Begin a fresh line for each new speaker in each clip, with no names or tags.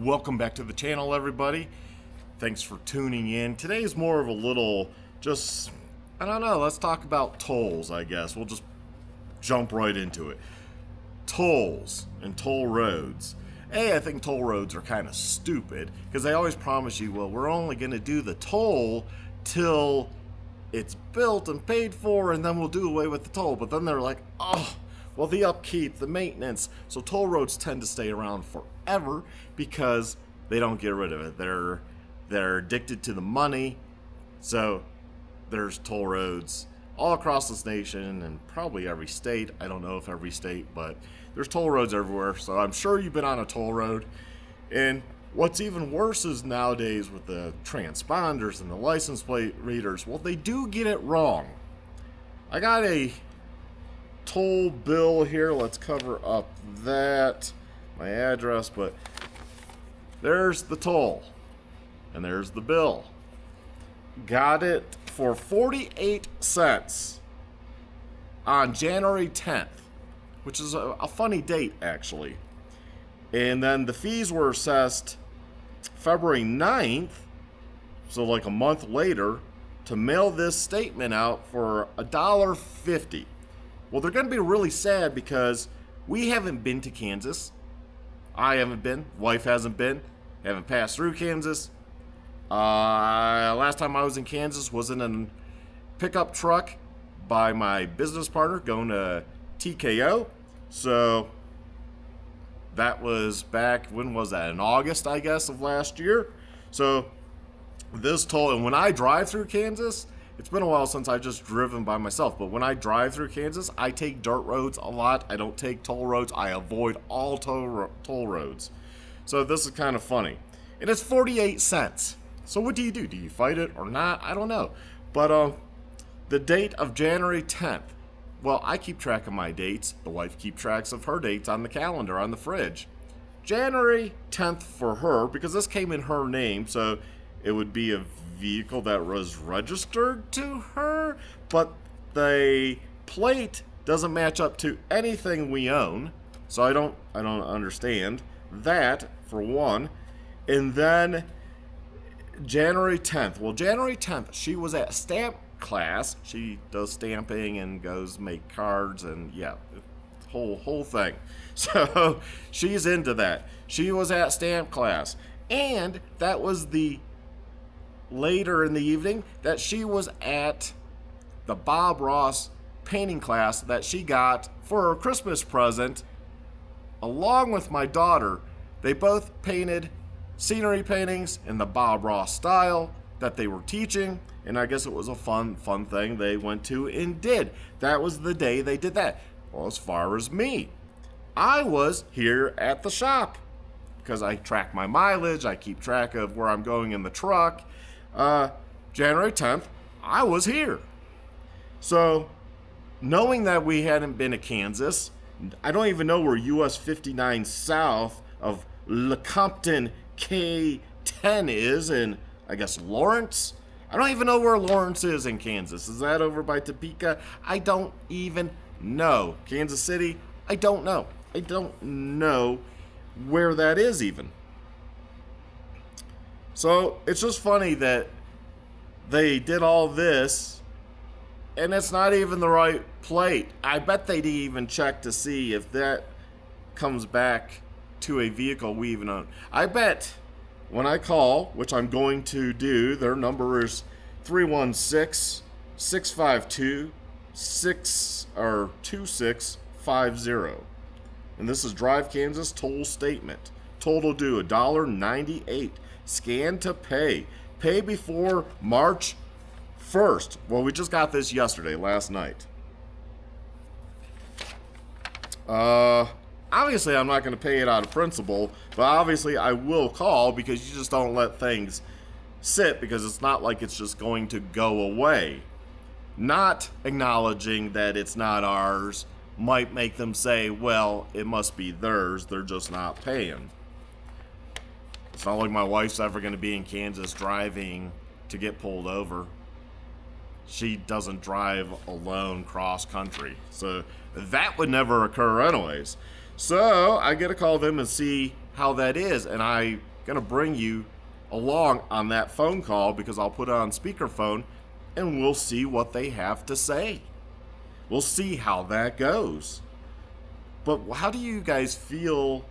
Welcome back to the channel, everybody. Thanks for tuning in. Today is more of a little, I don't know, let's talk about tolls, I guess. We'll just jump right into it. Tolls and toll roads. I think toll roads are kind of stupid because they always promise you, well, we're only going to do the toll till it's built and paid for, and then we'll do away with the toll. But then they're like, oh, well, the upkeep, the maintenance. So toll roads tend to stay around forever because they don't get rid of it. They're addicted to the money. So there's toll roads all across this nation and probably every state. I don't know if every state, but there's toll roads everywhere. So I'm sure you've been on a toll road. And what's even worse is nowadays with the transponders and the license plate readers, well, they do get it wrong. I got a toll bill here. Let's cover up my address, but there's the toll and there's the bill. Got it for 48 cents on January 10th, which is a funny date actually. And then the fees were assessed February 9th, so like a month later, to mail this statement out for $1.50. Well, they're going to be really sad because we haven't been to Kansas. I haven't been. Wife hasn't been. Haven't passed through Kansas. Last time I was in Kansas was in a pickup truck by my business partner going to TKO. So that was back, when was that? In August, I guess, of last year. So this toll, and when I drive through Kansas, it's been a while since I've just driven by myself, but when I drive through Kansas, I take dirt roads a lot. I don't take toll roads. I avoid all toll roads. So this is kind of funny. And it's 48 cents. So what do? Do you fight it or not? I don't know. But the date of January 10th, well, I keep track of my dates. The wife keeps track of her dates on the calendar, on the fridge. January 10th for her, because this came in her name, so it would be a vehicle that was registered to her, but the plate doesn't match up to anything we own, so I don't understand that, for one. And then January 10th. Well, January 10th, she was at stamp class. She does stamping and goes make cards and yeah, whole thing. So she's into that. She was at stamp class, and that was the later in the evening that she was at the Bob Ross painting class that she got for her Christmas present along with my daughter. They both painted scenery paintings in the Bob Ross style that they were teaching, and I guess it was a fun thing they went to and did. That was the day they did that. Well, as far as me, I was here at the shop because I track my mileage, I keep track of where I'm going in the truck. January 10th, I was here. So, knowing that we hadn't been to Kansas, I don't even know where US 59 south of Lecompton K10 is in, I guess, Lawrence. I don't even know where Lawrence is in Kansas. Is that over by Topeka? I don't even know. Kansas City? I don't know. I don't know where that is even. So it's just funny that they did all this and it's not even the right plate. I bet they didn't even check to see if that comes back to a vehicle we even own. I bet when I call, which I'm going to do, their number is 316-652-2650. And this is Drive Kansas toll statement. Total due $1.98. Scan to pay. Pay before March 1st. Well, we just got this yesterday, last night. Obviously, I'm not going to pay it out of principle, but obviously I will call because you just don't let things sit because it's not like it's just going to go away. Not acknowledging that it's not ours might make them say, well, it must be theirs. They're just not paying. It's not like my wife's ever going to be in Kansas driving to get pulled over. She doesn't drive alone cross country. So that would never occur anyways. So I get to call them and see how that is. And I going to bring you along on that phone call because I'll put it on speakerphone and we'll see what they have to say. We'll see how that goes. But how do you guys feel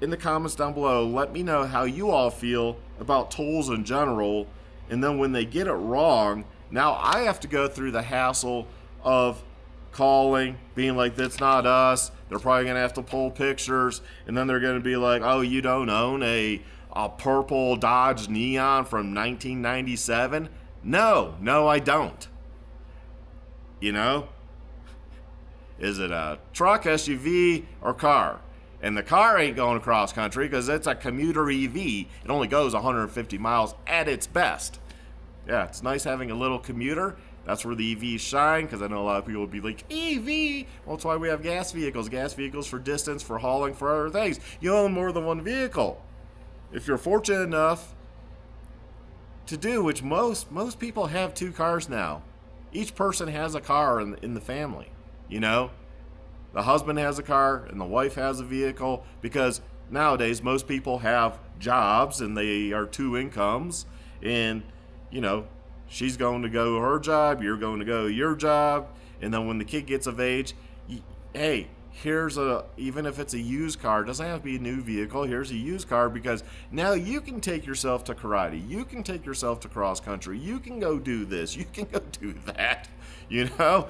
in the comments down below? Let me know how you all feel about tolls in general. And then when they get it wrong, now I have to go through the hassle of calling, being like, that's not us. They're probably going to have to pull pictures. And then they're going to be like, oh, you don't own a purple Dodge Neon from 1997? No, I don't. You know? Is it a truck, SUV, or car? And the car ain't going across country because it's a commuter EV. It only goes 150 miles at its best. Yeah, it's nice having a little commuter. That's where the EVs shine, because I know a lot of people would be like, EV? Well, that's why we have gas vehicles. Gas vehicles for distance, for hauling, for other things. You own more than one vehicle. If you're fortunate enough to do, which most people have 2 cars now. Each person has a car in the family. You know, the husband has a car and the wife has a vehicle, because nowadays most people have jobs and they are 2 incomes, and you know, she's going to go her job, you're going to go your job, and then when the kid gets of age, hey, here's even if it's a used car, it doesn't have to be a new vehicle, here's a used car, because now you can take yourself to karate, you can take yourself to cross country, you can go do this, you can go do that. You know,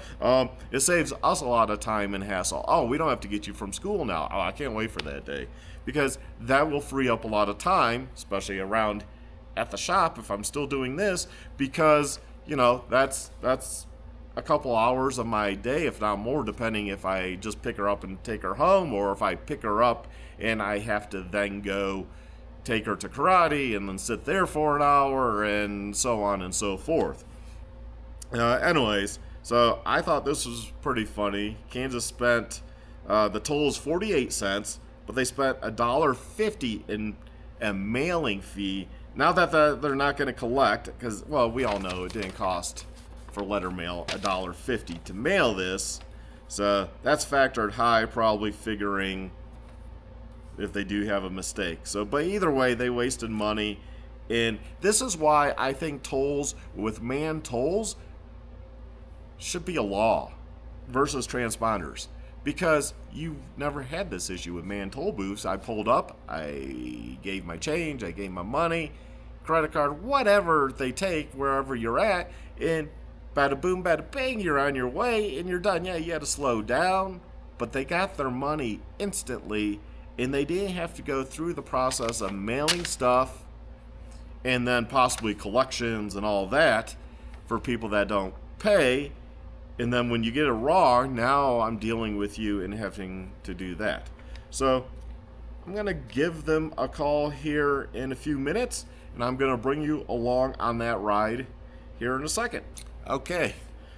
it saves us a lot of time and hassle. Oh, we don't have to get you from school now. Oh, I can't wait for that day, because that will free up a lot of time, especially around at the shop if I'm still doing this, because, you know, that's a couple hours of my day, if not more, depending if I just pick her up and take her home, or if I pick her up and I have to then go take her to karate and then sit there for an hour and so on and so forth. Anyways, so I thought this was pretty funny. Kansas spent, the toll is 48 cents, but they spent $1.50 in a mailing fee. Now that they're not going to collect, because, well, we all know it didn't cost for letter mail $1.50 to mail this. So that's factored high, probably figuring if they do have a mistake. So, but either way, they wasted money. And this is why I think tolls, with man tolls, should be a law versus transponders, because you've never had this issue with man toll booths. I pulled up, I gave my change, I gave my money, credit card, whatever they take wherever you're at, and bada boom, bada bang, you're on your way and you're done. Yeah, you had to slow down, but they got their money instantly, and they didn't have to go through the process of mailing stuff and then possibly collections and all that for people that don't pay. And then when you get it wrong, now I'm dealing with you and having to do that. So I'm going to give them a call here in a few minutes, and I'm going to bring you along on that ride here in a second. Okay,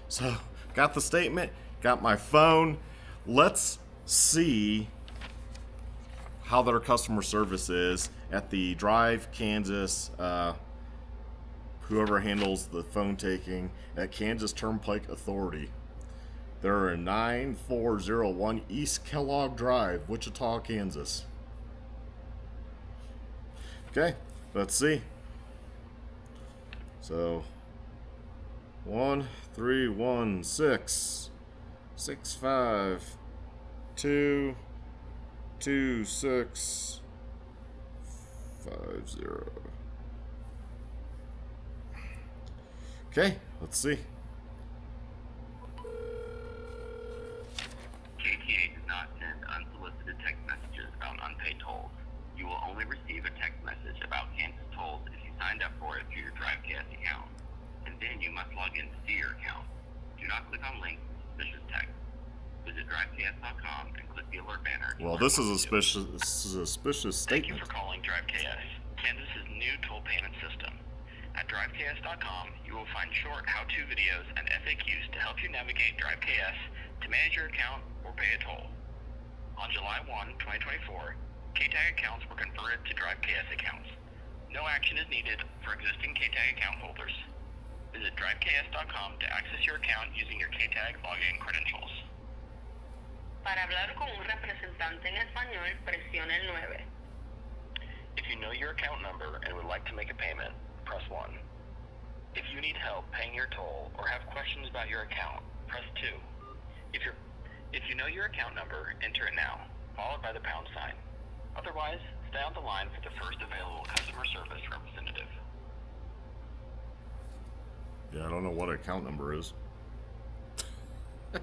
so got the statement, got my phone. Let's see how their customer service is at the Drive Kansas, whoever handles the phone taking at Kansas Turnpike Authority. They're in 9401 East Kellogg Drive, Wichita, Kansas. Okay, let's see. So 1-316-652-2650. Okay, let's see.
KTA does not send unsolicited text messages about unpaid tolls. You will only receive a text message about Kansas tolls if you signed up for it through your DriveKS account. And then you must log in to see your account. Do not click on links with suspicious text. Visit DriveKS.com and click the alert banner.
Well, this is a suspicious statement.
Thank you for calling DriveKS, Kansas's new toll payment system. At DriveKS.com, you will find short how-to videos and FAQs to help you navigate DriveKS to manage your account or pay a toll. On July 1, 2024, KTAG accounts were converted to DriveKS accounts. No action is needed for existing KTAG account holders. Visit DriveKS.com to access your account using your KTAG login credentials.
Para hablar con un representante en español, presione el 9.
If you know your account number and would like to make a payment, press 1. If you need help paying your toll or have questions about your account, press 2. If you know your account number, enter it now, followed by the pound sign. Otherwise, stay on the line for the first available customer service representative.
Yeah, I don't know what account number is.
This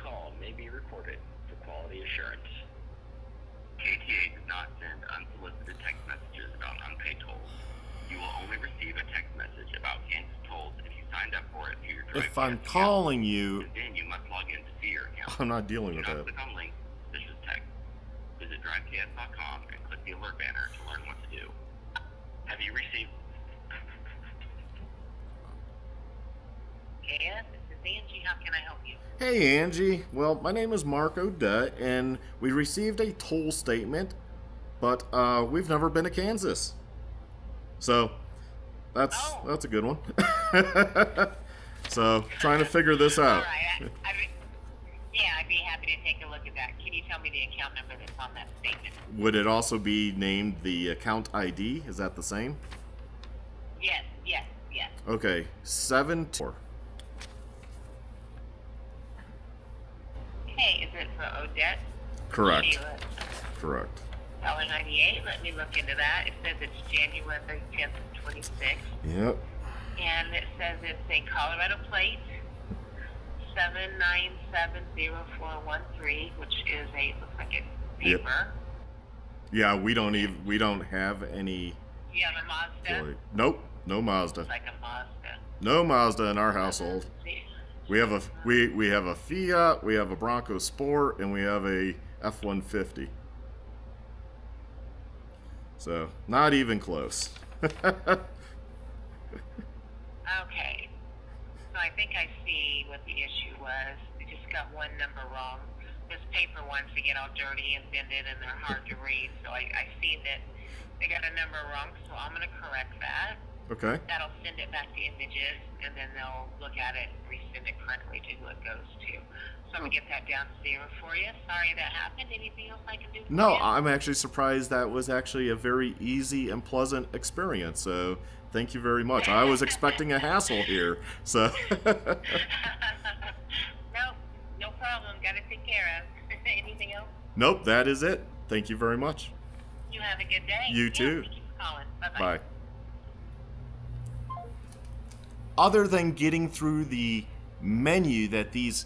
call may be recorded for quality assurance. KTA does not send unsolicited text messages about unpaid tolls. You will only receive a text message about Kansas tolls if you signed up for it through your
If
DriveKS
I'm
account.
calling you,
And then you must log in to see your account.
I'm not dealing
Do
with
not
that.
click on links. This is text. Visit DriveKS.com and click the alert banner to learn what to do. Have you received?
Yes, this is Angie. How can I help you?
Hey Angie, well, my name is Mark Odette, and we received a toll statement, but we've never been to Kansas. So that's a good one. So trying to figure this
All
out.
right. I'd be happy to take a look at that. Can you tell me the account number that's on that statement?
Would it also be named the account ID? Is that the same?
Yes.
Okay, 7-4.
Okay, is it for Odette?
Correct.
Sheila?
Correct.
$98. Let me look into that. It says it's January 10th, 26.
Yep.
And it says it's a Colorado plate, 7970413, which is looks like a paper.
Yeah, we don't have any.
You have a Mazda?
Nope, no Mazda.
It's like a Mazda.
No Mazda in our household. We have a we have a Fiat, we have a Bronco Sport, and we have a F-150. So not even close.
Okay. So I think I see what the issue was. They just got one number wrong. This paper ones, they get all dirty and bended and they're hard to read. So I see that they got a number wrong, so I'm going to correct that.
Okay.
That'll send it back to Images, and then they'll look at it and resend it correctly to who it goes to. So I'm going to get that down to 0 for you. Sorry that happened. Anything else I can do for
No,
you?
I'm actually surprised that was actually a very easy and pleasant experience. So thank you very much. I was expecting a hassle here. So
No problem. Got it taken care of. Anything else?
nope, that is it. Thank you very much.
You have a good day.
You too.
Thank you for calling. Bye-bye.
Bye. Other than getting through the menu that these,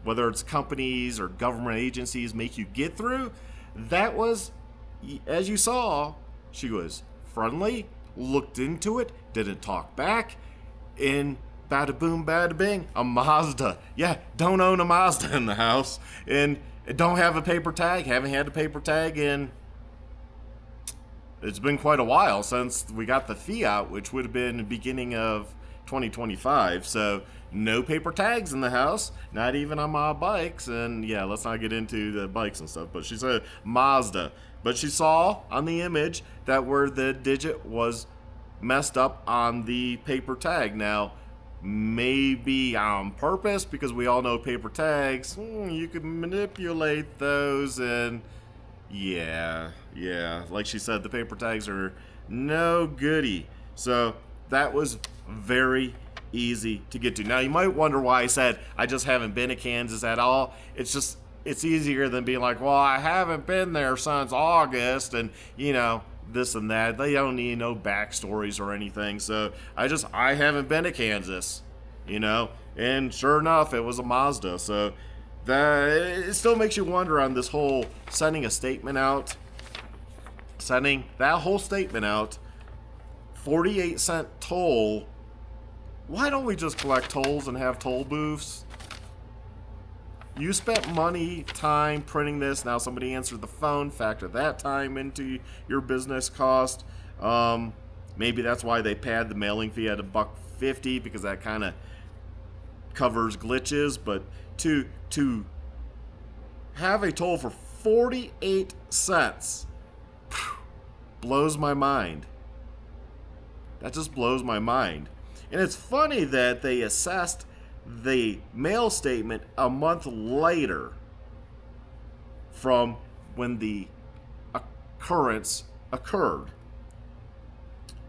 whether it's companies or government agencies, make you get through, that was, as you saw, she was friendly, looked into it, didn't talk back, and bada boom, bada bing, a Mazda. Yeah, don't own a Mazda in the house, and don't have a paper tag, haven't had a paper tag in, it's been quite a while since we got the Fiat, which would have been the beginning of 2025. So no paper tags in the house, not even on my bikes. And yeah, let's not get into the bikes and stuff, but she said Mazda. But she saw on the image that where the digit was messed up on the paper tag. Now, maybe on purpose, because we all know paper tags, you can manipulate those, and yeah, like she said, the paper tags are no goodie. So that was very easy to get to. Now you might wonder why I said I just haven't been to Kansas at all. It's easier than being like, well, I haven't been there since August, and this and that. They don't need no backstories or anything. So I haven't been to Kansas, and sure enough, it was a Mazda. So it still makes you wonder on this whole sending that whole statement out, 48-cent toll. Why don't we just collect tolls and have toll booths? You spent money, time printing this. Now somebody answered the phone. Factor that time into your business cost. Maybe that's why they pad the mailing fee at $1.50, because that kind of covers glitches. But to have a toll for 48 cents blows my mind. That just blows my mind. And it's funny that they assessed the mail statement a month later from when the occurrence occurred.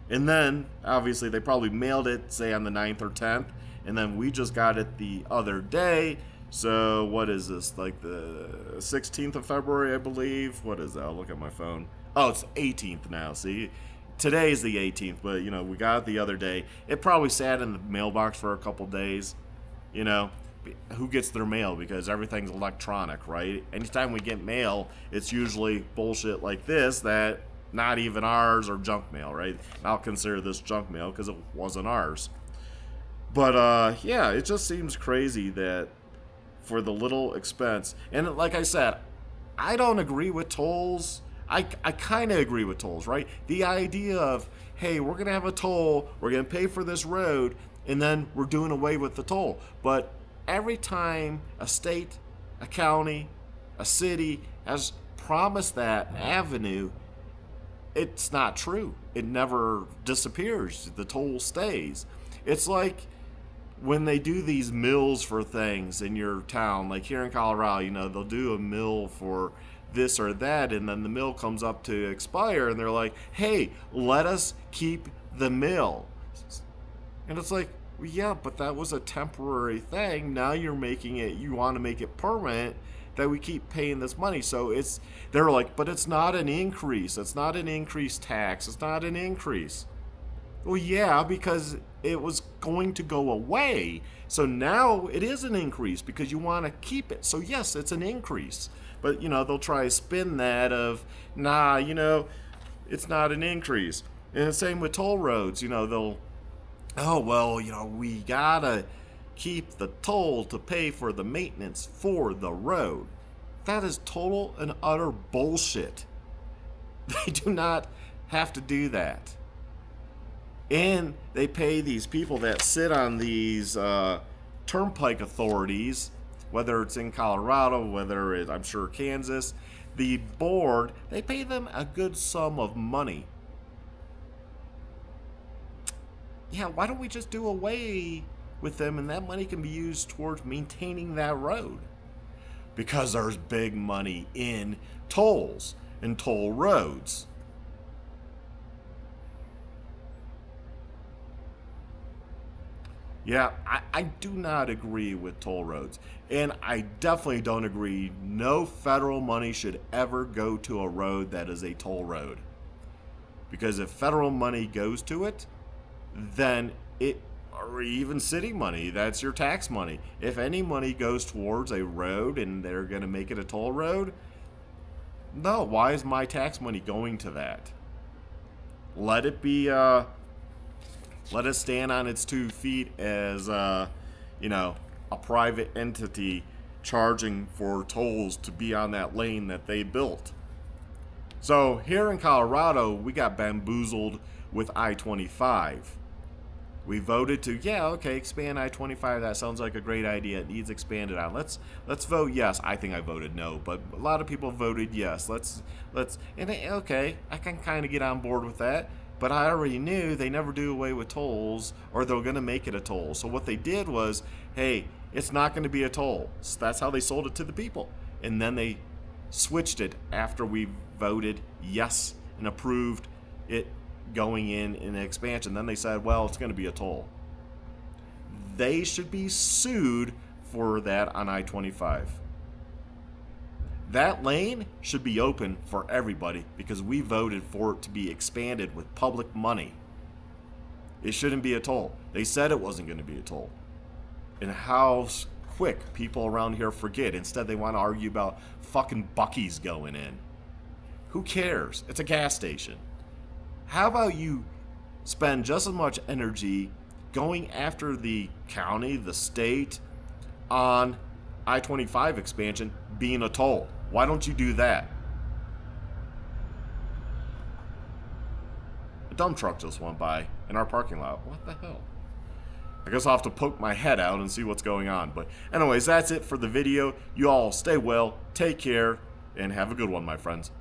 And then, obviously, they probably mailed it, say, on the 9th or 10th. And then we just got it the other day. So, what is this? Like the 16th of February, I believe? What is that? I'll look at my phone. Oh, it's 18th now. See? Today is the 18th, but, you know, we got it the other day. It probably sat in the mailbox for a couple days. You know, who gets their mail? Because everything's electronic, right? Anytime we get mail, it's usually bullshit like this that not even ours or junk mail, right? And I'll consider this junk mail because it wasn't ours. But, yeah, it just seems crazy that for the little expense, and like I said, I don't agree with tolls. I kind of agree with tolls, right? The idea of, hey, we're going to have a toll, we're going to pay for this road, and then we're doing away with the toll. But every time a state, a county, a city has promised that avenue, it's not true. It never disappears. The toll stays. It's like when they do these mills for things in your town, like here in Colorado, you know, they'll do a mill for this or that, and then the mill comes up to expire, and they're like, hey, let us keep the mill. And it's like, well, yeah, but that was a temporary thing. Now you're making it, you want to make it permanent, that we keep paying this money. So they're like, but it's not an increase. It's not an increased tax. It's not an increase. Well, yeah, because it was going to go away. So now it is an increase because you want to keep it. So yes, it's an increase. But, you know, they'll try to spin that of, nah, you know, it's not an increase. And the same with toll roads. You know, they'll, oh, well, you know, we gotta keep the toll to pay for the maintenance for the road. That is total and utter bullshit. They do not have to do that. And they pay these people that sit on these turnpike authorities, whether it's in Colorado, whether it's, I'm sure, Kansas, the board, they pay them a good sum of money. Yeah, why don't we just do away with them and that money can be used towards maintaining that road? Because there's big money in tolls and toll roads. Yeah, I do not agree with toll roads. And I definitely don't agree no federal money should ever go to a road that is a toll road. Because if federal money goes to it, then it, or even city money, that's your tax money. If any money goes towards a road and they're going to make it a toll road, no, why is my tax money going to that? Let it be, let it stand on its 2 feet as, you know, a private entity charging for tolls to be on that lane that they built. So here in Colorado, we got bamboozled with I-25. We voted to, yeah, okay, expand I-25. That sounds like a great idea. It needs expanded on. Let's vote yes. I think I voted no, but a lot of people voted yes. And okay, I can kind of get on board with that. But I already knew they never do away with tolls, or they're going to make it a toll. So what they did was, hey, it's not going to be a toll. So that's how they sold it to the people. And then they switched it after we voted yes and approved it going in an expansion. Then they said, well, it's going to be a toll. They should be sued for that on I-25. That lane should be open for everybody because we voted for it to be expanded with public money. It shouldn't be a toll. They said it wasn't going to be a toll. And how quick people around here forget. Instead, they want to argue about fucking Buc-ee's going in. Who cares? It's a gas station. How about you spend just as much energy going after the county, the state, on I-25 expansion being a toll? Why don't you do that? A dump truck just went by in our parking lot. What the hell? I guess I'll have to poke my head out and see what's going on. But anyways, that's it for the video. You all stay well, take care, and have a good one, my friends.